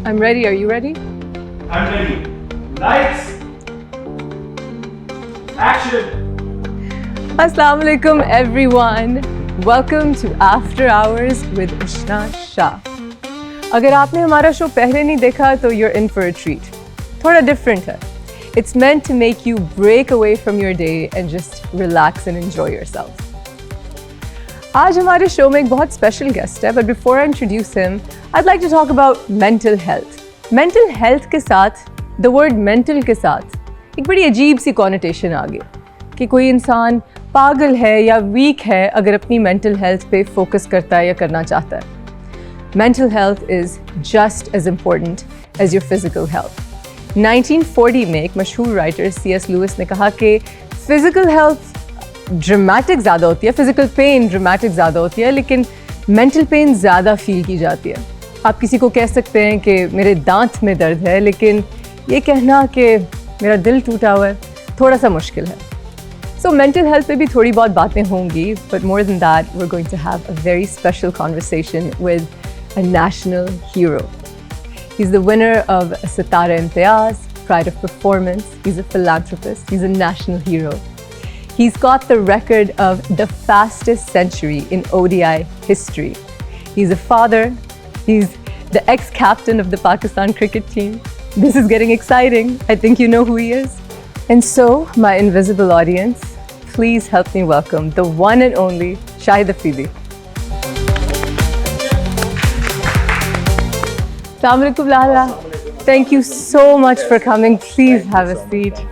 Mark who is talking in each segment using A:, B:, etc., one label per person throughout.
A: I'm ready. Are you ready?
B: I'm ready. Lights. Action.
A: Assalamu alaikum everyone. Welcome to After Hours with Ishna Shah. अगर आपने हमारा show पहले नहीं देखा तो you're in for a treat. थोड़ा different है. It's meant to make you break away from your day and just relax and enjoy yourself. आज हमारे शो में एक बहुत स्पेशल गेस्ट है, but before I introduce him, I'd like to talk about mental health. Mental health के साथ, the word mental के साथ एक बड़ी अजीब सी connotation आ गई कि कोई इंसान पागल है या वीक है अगर अपनी mental health पे फोकस करता है या करना चाहता है. Mental health is just as important as your physical health. 1940 में एक मशहूर राइटर C.S. लुइस ने कहा कि physical health ड्रामेटिक ज़्यादा होती है, फिजिकल पेन ड्रामेटिक ज़्यादा होती है, लेकिन मेंटल पेन ज़्यादा फील की जाती है. आप किसी को कह सकते हैं कि मेरे दांत में दर्द है, लेकिन ये कहना कि मेरा दिल टूटा हुआ है थोड़ा सा मुश्किल है. सो मेंटल हेल्थ पे भी थोड़ी बहुत बातें होंगी, but more than that we are going to have a very special conversation with a national hero. He is the winner of Sitara Imtiaz, pride of performance. He is a philanthropist. He is a national hero. He's got the record of the fastest century in ODI history. He's a father. He's the ex-captain of the Pakistan cricket team. This is getting exciting. I think you know who he is. And so, my invisible audience, please help me welcome the one and only Shahid Afridi. Assalamu alaikum, Lala. Thank you so much for coming. Please have a seat.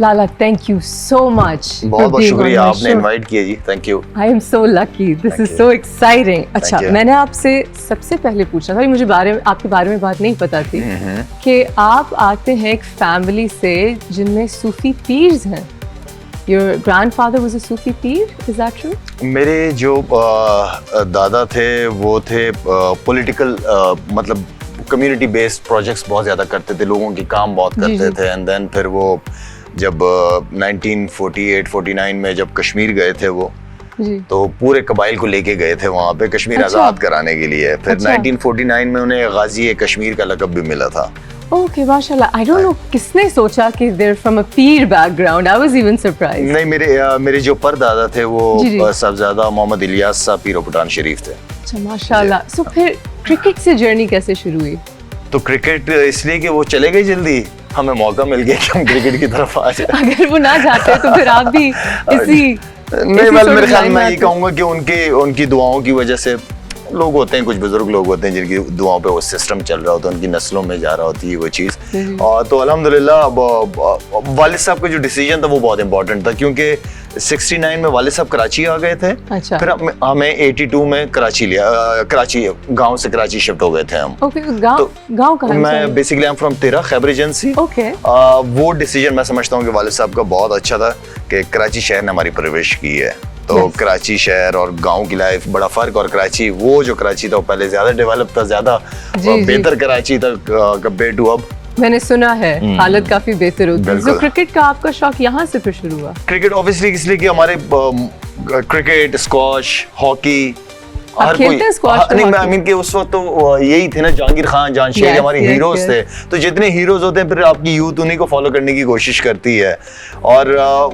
A: Lala, thank you so much.
C: बहुत बहुत शुक्रिया आपने invite किया जी. Thank you.
A: I am so lucky. This is so exciting. अच्छा, मैंने आपसे सबसे पहले पूछा था, मुझे आपके बारे में बात नहीं पता थी कि आप आते हैं एक फैमिली से जिनमें सूफी पीर्स हैं. Your grandfather was a Sufi Pir, is that true?
C: मेरे जो दादा थे वो थे पॉलिटिकल मतलब कम्युनिटी बेस्ड प्रोजेक्ट्स बहुत ज़्यादा करते थे, लोगों के काम बहुत करते थे. एंड देन फिर वो जब 1948-49 में जब कश्मीर गए थे वो
A: जी.
C: तो पूरे कबाइल को लेके गए थे वहाँ पे कश्मीर आज़ाद कराने के लिए. फिर 1949 में उन्हें गाजी कश्मीर का लक़ब भी मिला था.
A: Okay, माशाल्लाह. I don't know किसने सोचा कि they're from a peer background. I was even surprised.
C: नहीं, मेरे जो परदादा थे वो साहबजादा मोहम्मद इलियास साहब पीरो पठान शरीफ थे.
A: अच्छा, माशाल्लाह. So फिर क्रिकेट से जर्नी कैसे शुरू हुई?
C: तो क्रिकेट इसलिए कि वो चले गए जल्दी, हमें मौका मिल गया कि हम क्रिकेट की तरफ आ जाए.
A: अगर वो ना जाते तो फिर आप भी इसी
C: नहीं, मेरे ख्याल में ये कहूँगा कि उनकी दुआओं की वजह से लोग होते हैं, कुछ बुजुर्ग लोग होते हैं जिनकी दुआओं पे वो सिस्टम चल रहा होता है, उनकी नस्लों में जा रहा होती है वो चीज़. और तो अल्हम्दुलिल्लाह वालिद साहब का जो डिसीजन था वो बहुत इंपॉर्टेंट था, क्योंकि 69 में वालिद साहब कराची आ गए थे.
A: अच्छा.
C: फिर हमें 82 में कराची गांव से कराची शिफ्ट हो गए थे हम.
A: ओके, गांव कहाँ?
C: मैं बेसिकली आई एम फ्रॉम तेरा खैबर एजेंसी.
A: ओके.
C: वो डिसीजन मैं समझता हूँ कि वालिद साहब का बहुत अच्छा था कि कराची शहर ने हमारी परवरिश की है. तो कराची शहर और गांव की लाइफ बड़ा फर्क. और कराची, वो जो कराची था वो पहले ज्यादा डेवलप था, ज्यादा बेहतर कराची था कंपेयर टू अब.
A: मैंने सुना है हालत काफी बेहतर होती है. तो क्रिकेट का आपका शौक यहाँ से फिर शुरू हुआ?
C: क्रिकेट ऑब्वियसली इसलिए कि हमारे क्रिकेट, स्क्वॉश, हॉकी
A: हर कोई
C: नहीं, आई मीन कि उस वक्त तो यही थे ना, जहांगीर खान, जान शेख हमारे हीरोज थे. तो जितने हीरोज होते हैं फिर आपकी यूथ उन्हीं को फॉलो करने की कोशिश करती है. और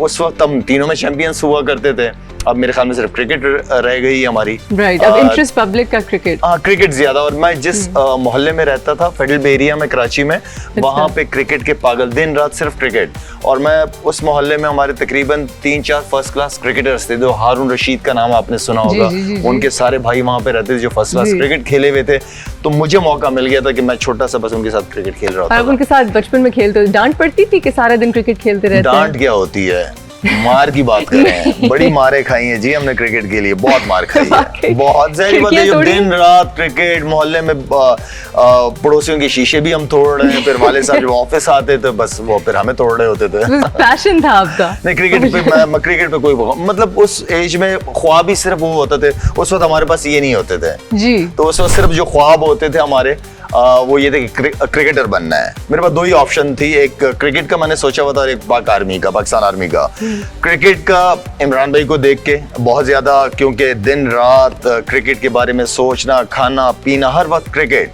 C: उस वक्त हम तीनों में चैंपियंस हुआ करते थे. अब मेरे ख्याल में सिर्फ क्रिकेट रह गई हमारी.
A: राइट. अब इंटरेस्ट पब्लिक का क्रिकेट.
C: हाँ, क्रिकेट ज्यादा. और मैं जिस मोहल्ले में रहता था, फेडरल बे एरिया में कराची में, वहाँ पे क्रिकेट के पागल, दिन रात सिर्फ क्रिकेट. और मैं उस मोहल्ले में हमारे तकरीबन 3-4 फर्स्ट क्लास क्रिकेटर्स थे. जो हारून रशीद का नाम आपने सुना होगा, उनके सारे भाई वहाँ पे रहते थे जो फर्स्ट क्लास क्रिकेट खेले हुए थे. तो मुझे मौका मिल गया था कि मैं छोटा सा बस उनके साथ क्रिकेट खेल रहा था.
A: उनके साथ बचपन में खेलते? डांट पड़ती थी कि सारा दिन क्रिकेट खेलते रहते?
C: डांट क्या होती है, मार की बात कर रहे हैं. बड़ी मारें खाई हैं जी हमने क्रिकेट के लिए, बहुत मार खाई है. बहुत सारी बात है. जब दिन रात क्रिकेट, मोहल्ले में पड़ोसियों के शीशे भी हम तोड़ रहे हैं. फिर वाले साहब जब ऑफिस आते थे बस वो फिर हमें तोड़ रहे होते थे.
A: पैशन था आपका?
C: नहीं, क्रिकेट पे क्रिकेट पे कोई मतलब उस एज में ख्वाब ही सिर्फ वो होते थे. उस वक्त हमारे पास ये नहीं होते थे
A: जी.
C: तो उस वक्त सिर्फ जो ख्वाब होते थे हमारे, वो ये थे कि क्रिकेटर बनना है। मेरे पास दो ही ऑप्शन थी, एक क्रिकेट का मैंने सोचा हुआ था और एक पाकिस्तान आर्मी का। क्रिकेट का इमरान भाई को देख के बहुत ज्यादा, क्योंकि दिन रात क्रिकेट के बारे में सोचना, खाना पीना, हर वक्त क्रिकेट,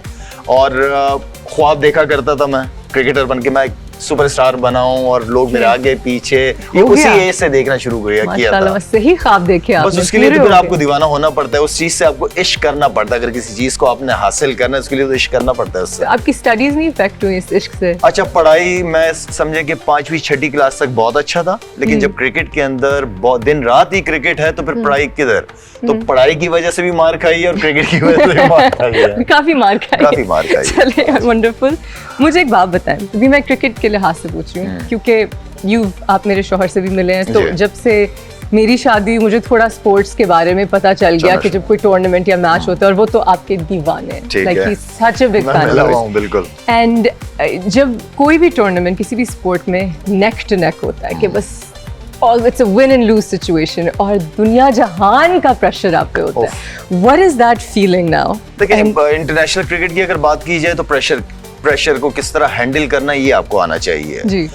C: और ख्वाब देखा करता था मैं क्रिकेटर बन के मैं सुपरस्टार बनाऊं और लोग मेरे आगे पीछे, ये उसी एज से देखना शुरू किया था।
A: सही ख्वाब देखे आपने।
C: बस उसके लिए तो फिर आपको दीवाना होना पड़ता है, उस चीज से आपको इश्क करना पड़ता है। अगर किसी चीज को आपने हासिल करना है उसके लिए तो इश्क करना पड़ता है उससे।
A: आपकी स्टडीज नहीं इफेक्ट हुई इस इश्क से?
C: अच्छा, पढ़ाई मैं समझे कि 5वीं 6ठी क्लास तक बहुत अच्छा था, लेकिन जब क्रिकेट के अंदर दिन रात ही क्रिकेट है तो फिर पढ़ाई किधर? तो पढ़ाई की वजह से भी मार खाई है और क्रिकेट की वजह से भी मार खाई है।
A: काफी मार खाई। चलिए, वंडरफुल। मुझे एक बात बताएं, अभी मैं क्रिकेट के लिहाज से पूछ रही हूँ क्योंकि आप मेरे शौहर से भी मिले हैं, तो जब से मेरी शादी मुझे थोड़ा स्पोर्ट्स के बारे में पता चल गया कि जब कोई टूर्नामेंट या मैच होता है, और वो तो आपके दीवाने हैं, like he such a big fan.
C: बिल्कुल।
A: एंड जब कोई भी टूर्नामेंट किसी भी स्पोर्ट में नेक टू नेक होता है कि बस it's a win and loose situation और दुनिया जहान का प्रेशर आप पे होता है, what is that feeling now?
C: देखिए, इंटरनेशनल क्रिकेट की अगर बात की जाए तो प्रेशर को किस तरह हैंडल करना ये आपको आना चाहिए जी।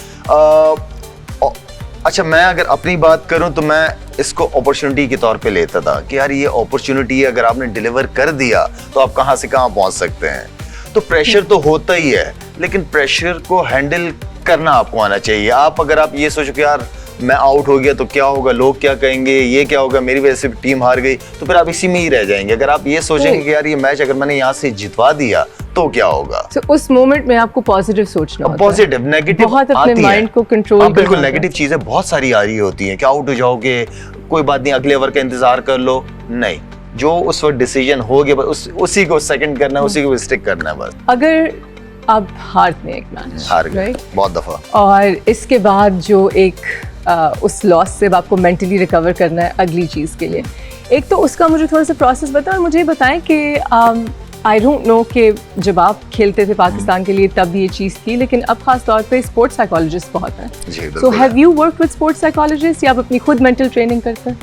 C: अच्छा, मैं अगर अपनी बात करूं तो मैं इसको अपॉर्चुनिटी के तौर पे लेता था कि यार ये अपॉर्चुनिटी अगर आपने डिलीवर कर दिया तो आप कहां से कहां पहुंच सकते हैं। तो प्रेशर तो होता ही है, लेकिन प्रेशर को हैंडल करना आपको आना चाहिए। अगर आप ये सोचो कि यार मैं आउट हो गया तो क्या होगा, लोग क्या कहेंगे, ये क्या होगा, मेरी वजह से टीम हार गई, तो फिर आप इसी में ही रह जाएंगे। अगर आप ये सोचेंगे कि यार ये मैच अगर मैंने यहाँ से जितवा दिया तो क्या होगा,
A: तो उस मोमेंट में आपको पॉजिटिव सोचना होता है।
C: पॉजिटिव, नेगेटिव
A: बहुत अपने माइंड को कंट्रोल।
C: बिल्कुल, नेगेटिव चीजें बहुत सारी आ रही होती हैं कि आउट हो जाओगे, कोई बात नहीं, अगले ओवर का इंतजार कर लो। नहीं, जो उस वक्त डिसीजन हो गया उसी को सेकंड करना है, उसी को स्टिक करना है बस।
A: अगर आप हारते हैं एक मैच,
C: हार गए बहुत दफा,
A: और इसके बाद जो एक उस लॉस से आपको मेंटली रिकवर करना है अगली चीज़ के लिए, एक तो उसका मुझे थोड़ा सा प्रोसेस बताएं। और मुझे बताएं कि आई डोंट नो कि जब आप खेलते थे पाकिस्तान के लिए तब ये चीज़ थी, लेकिन अब खास तौर पे स्पोर्ट्स साइकोलॉजिस्ट बहुत हैं। So have you worked with sports psychologist, या आप अपनी खुद मेंटल ट्रेनिंग करते हैं?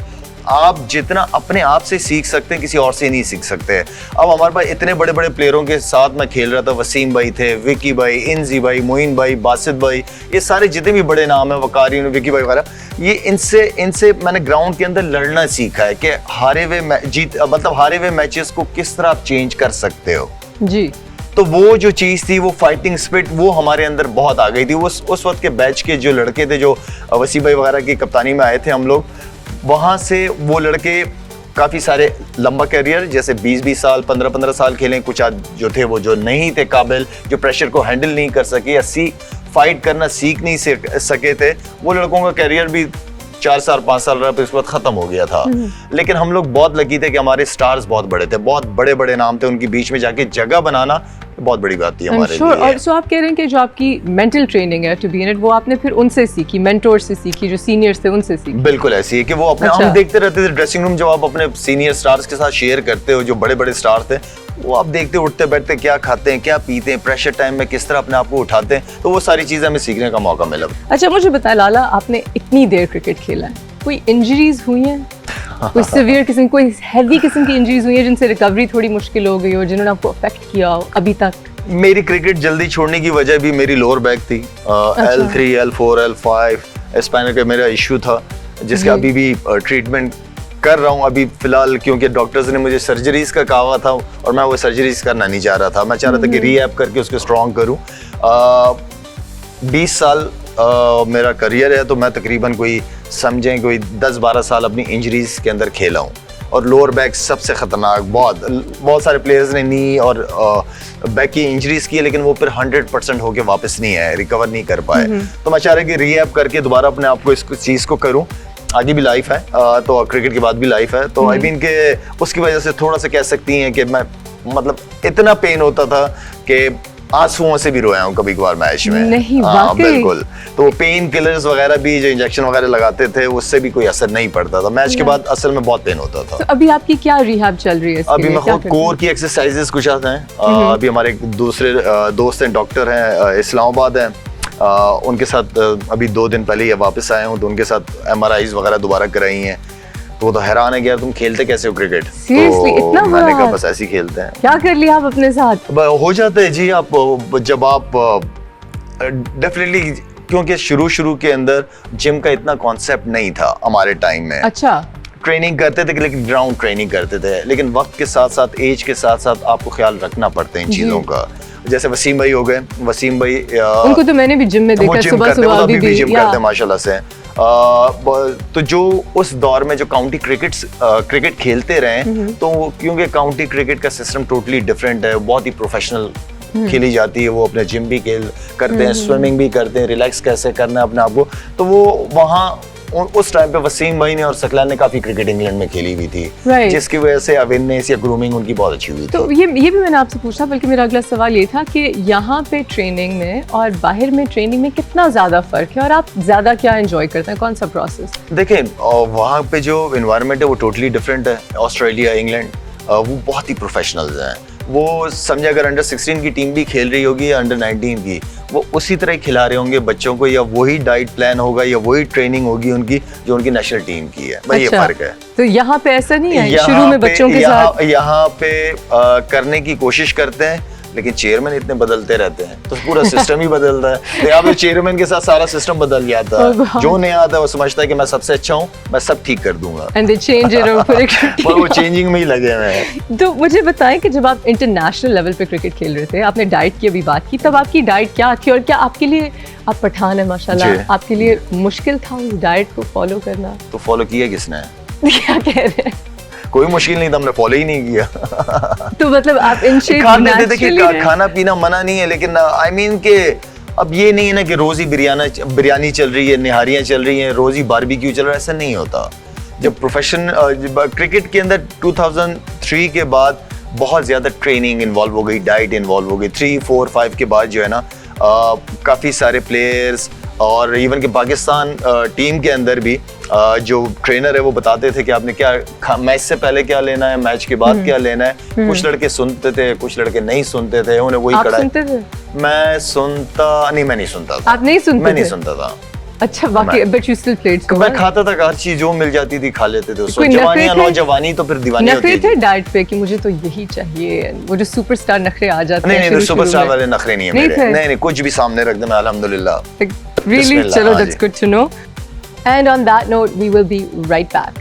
C: आप जितना अपने आप से सीख सकते हैं किसी और से नहीं सीख सकते। अब हमारे पास इतने बड़े बड़े प्लेयरों के साथ मैं खेल रहा था, वसीम भाई थे, विकी भाई, इंजी भाई, मोइन भाई, बासित भाई, ये सारे जितने भी बड़े नाम हैं, वकारी, विकी भाई वगैरह, ये इनसे मैंने ग्राउंड के अंदर लड़ना सीखा है कि हारे हुए मैचेस को किस तरह आप चेंज कर सकते हो
A: जी।
C: तो वो जो चीज़ थी, वो फाइटिंग स्पिरिट, वो हमारे अंदर बहुत आ गई थी। उस वक्त के बैच के जो लड़के थे, जो वसीम भाई वगैरह की कप्तानी में आए थे हम लोग, वहाँ से वो लड़के काफ़ी सारे लंबा करियर, जैसे 20-20 साल, 15-15 साल खेलें, कुछ जो थे वो जो नहीं थे काबिल, जो प्रेशर को हैंडल नहीं कर सके या फाइट करना सीख नहीं सके थे, वो लड़कों का करियर भी 4 साल 5 साल रहा, फिर उसके बाद खत्म हो गया था। लेकिन हम लोग बहुत लकी थे कि हमारे स्टार्स बहुत बड़े थे, बहुत बड़े बड़े नाम थे, उनके बीच में जाके जगह बनाना बहुत बड़ी बात थी हमारे लिए।
A: और सो आप कह रहे हैं कि जो आपकी मेंटल ट्रेनिंग है टू बी इन इट, वो आपने फिर उनसे सीखी, मेंटोर से सीखी, जो सीनियर्स थे उनसे सीखी?
C: बिल्कुल ऐसी है कि वो अपने हम देखते रहते थे ड्रेसिंग रूम, जब आप अपने सीनियर स्टार्स के साथ शेयर करते हो, जो बड़े बड़े स्टार थे, वो आप देखते उठते बैठते क्या खाते हैं, क्या पीते हैं, प्रेशर टाइम में किस तरह अपने आप को उठाते हैं, तो वो सारी चीजें हमें सीखने का मौका मिला।
A: अच्छा, मुझे बताएं लाला, आपने इतनी देर क्रिकेट खेला है, कोई इंजरीज हुई हैं? कोई सीवियर किस्म, कोई हैवी किस्म की इंजरीज हुई है जिनसे रिकवरी थोड़ी मुश्किल हो गई हो, जिन्होंने आपको अफेक्ट किया हो अभी तक?
C: मेरी क्रिकेट जल्दी छोड़ने की वजह भी मेरी लोअर बैक थी। L3, L4, L5 स्पाइनल का मेरा इश्यू था, जिसका अभी भी ट्रीटमेंट कर रहा हूँ अभी फिलहाल, क्योंकि डॉक्टर्स ने मुझे सर्जरीज का कहा हुआ था और मैं वो सर्जरीज करना नहीं चाह रहा था। मैं चाह रहा था कि रीहैब करके उसको स्ट्रॉन्ग करूँ। 20 साल मेरा करियर है, तो मैं तकरीबन कोई 10-12 साल अपनी इंजरीज के अंदर खेला हूँ। और लोअर बैक सबसे खतरनाक, बहुत सारे प्लेयर्स ने नी और बैक की इंजरीज की, लेकिन वो फिर 100% होके वापस नहीं आए, रिकवर नहीं कर पाए। तो मैं चाह रहा कि रीहैब करके दोबारा अपने आप को इस चीज़ को करूँ। आगे भी लाइफ है, तो क्रिकेट के बाद भी लाइफ है, तो आई मीन के उसकी वजह से थोड़ा सा कह सकती हैं कि मैं इतना पेन होता था कि आंसुओं से भी रोया हूँ कभी कभार मैच में।
A: नहीं,
C: बिल्कुल। तो पेन किलर्स वगैरह भी, जो इंजेक्शन वगैरह लगाते थे, उससे भी कोई असर नहीं पड़ता था। मैच के बाद असल में बहुत पेन होता था।
A: तो अभी आपकी क्या रिहैब चल रही है?
C: अभी मैं खुद कोर की एक्सरसाइजेस कुछ आते हैं। अभी हमारे एक दूसरे दोस्त हैं, डॉक्टर हैं, इस्लामाबाद हैं, उनके साथ अभी 2 दिन पहले ये वापस आए हूँ, तो उनके साथ MRIs वगैरह दोबारा कराई हैं। तो वो तो हैरान है कि यार तुम खेलते कैसे हो क्रिकेट।
A: Seriously,
C: तो
A: इतना
C: मैंने
A: बुरा
C: कहा
A: हाल?
C: बस ऐसे ही खेलते हैं।
A: क्या कर लिया आप अपने साथ?
C: हो जाता है जी। आप जब आप डेफिनेटली, क्योंकि शुरू के अंदर जिम का इतना कॉन्सेप्ट नहीं था हमारे टाइम में।
A: अच्छा,
C: ट्रेनिंग करते थे लेकिन ग्राउंड ट्रेनिंग करते थे, लेकिन वक्त के साथ साथ, एज के साथ साथ आपको ख्याल रखना पड़ता है इन चीज़ों का। जैसे वसीम भाई हो गए, वसीम भाई
A: उनको तो मैंने भी जिम में
C: वो
A: देखा
C: जिम
A: सुबह
C: करते हैं, वो
A: सुबह
C: अभी भी जिम
A: या
C: करते हैं माशाल्लाह से। तो जो उस दौर में जो काउंटी क्रिकेट खेलते रहे, तो क्योंकि काउंटी क्रिकेट का सिस्टम टोटली डिफरेंट है, बहुत ही प्रोफेशनल खेली जाती है। वो अपने जिम भी करते हैं, स्विमिंग भी करते हैं, रिलैक्स कैसे करना है अपने आप को। तो वो वहाँ उस टाइम पे वसीम भाई ने और सकलान ने काफी क्रिकेट इंग्लैंड में खेली हुई थी,
A: Right.
C: जिसकी वजह से अवेयरनेस या ग्रूमिंग उनकी बहुत अच्छी हुई थी।
A: तो ये भी मैंने आपसे पूछा, बल्कि मेरा अगला सवाल ये था कि यहाँ पे ट्रेनिंग में और बाहर में ट्रेनिंग में कितना ज़्यादा फ़र्क है, और आप ज़्यादा क्या एंजॉय करते हैं, कौन सा प्रोसेस?
C: देखें, वहाँ पे जो इन्वायरमेंट है वो टोटली डिफरेंट है। ऑस्ट्रेलिया, इंग्लैंड, वो बहुत ही प्रोफेशनल्स हैं। वो समझे अगर अंडर 16 की टीम भी खेल रही होगी या अंडर 19 की, वो उसी तरह ही खिला रहे होंगे बच्चों को, या वही डाइट प्लान होगा या वही ट्रेनिंग होगी उनकी जो उनकी नेशनल टीम की है। भाई ये फर्क है।
A: तो यहाँ पे ऐसा नहीं है,
C: यहाँ
A: शुरू में
C: पे-
A: बच्चों के साथ
C: यहाँ पे करने की कोशिश करते हैं, लेकिन चेयरमैन इतने बदलते रहते हैं तो पूरा सिस्टम ही बदलता है। तो यहाँ पे चेयरमैन के साथ सारा सिस्टम बदल जाता
A: Oh
C: है।
A: God.
C: जो नहीं आता है वो समझता है कि मैं सबसे अच्छा हूँ, मैं सब ठीक कर दूंगा,
A: एंड दे चेंज इट और पूरे
C: पर वो चेंजिंग में ही लगे हुए हैं।
A: तो मुझे बताएं कि जब आप इंटरनेशनल लेवल पे क्रिकेट खेल रहे थे, आपने डाइट की अभी बात की, तब आपकी डाइट क्या थी, और क्या आपके लिए, आप पठान है माशाल्लाह,
C: जी।
A: आपके लिए मुश्किल था उस डाइट को फॉलो करना?
C: तो फॉलो किया किसने?
A: क्या कह रहे हैं?
C: कोई मुश्किल नहीं था, हमने फॉलो ही नहीं किया।
A: तो मतलब आप इन शेप
C: खाने थे, देखिए खाना पीना मना नहीं है, लेकिन आई मीन के अब ये नहीं है ना कि रोज ही बिरयानी चल रही है, निहारियां चल रही हैं, रोज ही बारबेक्यू चल रहा है, ऐसा नहीं होता। जब क्रिकेट के अंदर 2003 के बाद बहुत ज्यादा ट्रेनिंग इन्वॉल्व हो गई, डाइट इन्वॉल्व हो गई। 3, 4, 5 के बाद जो है ना, काफी सारे प्लेयर्स और इवन के पाकिस्तान टीम के अंदर भी जो ट्रेनर है वो बताते थे कि आपने क्या मैच से पहले क्या लेना है, मैच के बाद क्या लेना है। कुछ लड़के सुनते थे, कुछ लड़के नहीं सुनते थे, उन्हें वही
A: आप
C: कड़ा।
A: सुनते थे?
C: मैं नहीं सुनता था।
A: आप नहीं सुनते
C: मैं नहीं
A: थे?
C: सुनता था।
A: अच्छा, बाकी बट यू स्टिल प्लेड।
C: मैं खाता था, हर चीज जो मिल जाती थी खा लेते थे। उसको
A: कोई
C: जवानी
A: नखरे
C: या
A: थे?
C: नौजवानी तो फिर दीवानी होती
A: नखरे थे
C: है।
A: डाइट पे कि मुझे तो यही चाहिए, वो जो सुपरस्टार नखरे आ जाते
C: नहीं
A: हैं
C: नहीं,
A: शुरू-शुरू
C: सुपरस्टार
A: में।
C: वाले नखरे नहीं है
A: नहीं
C: मेरे।
A: थे?
C: नहीं, कुछ भी सामने रख दे मैं अल्हम्दुलिल्लाह।
A: Really?
C: बिस्मिल्लाह,
A: चलो,
C: हाँ
A: that's
C: ji.
A: good to know. And on that note, we will be right back.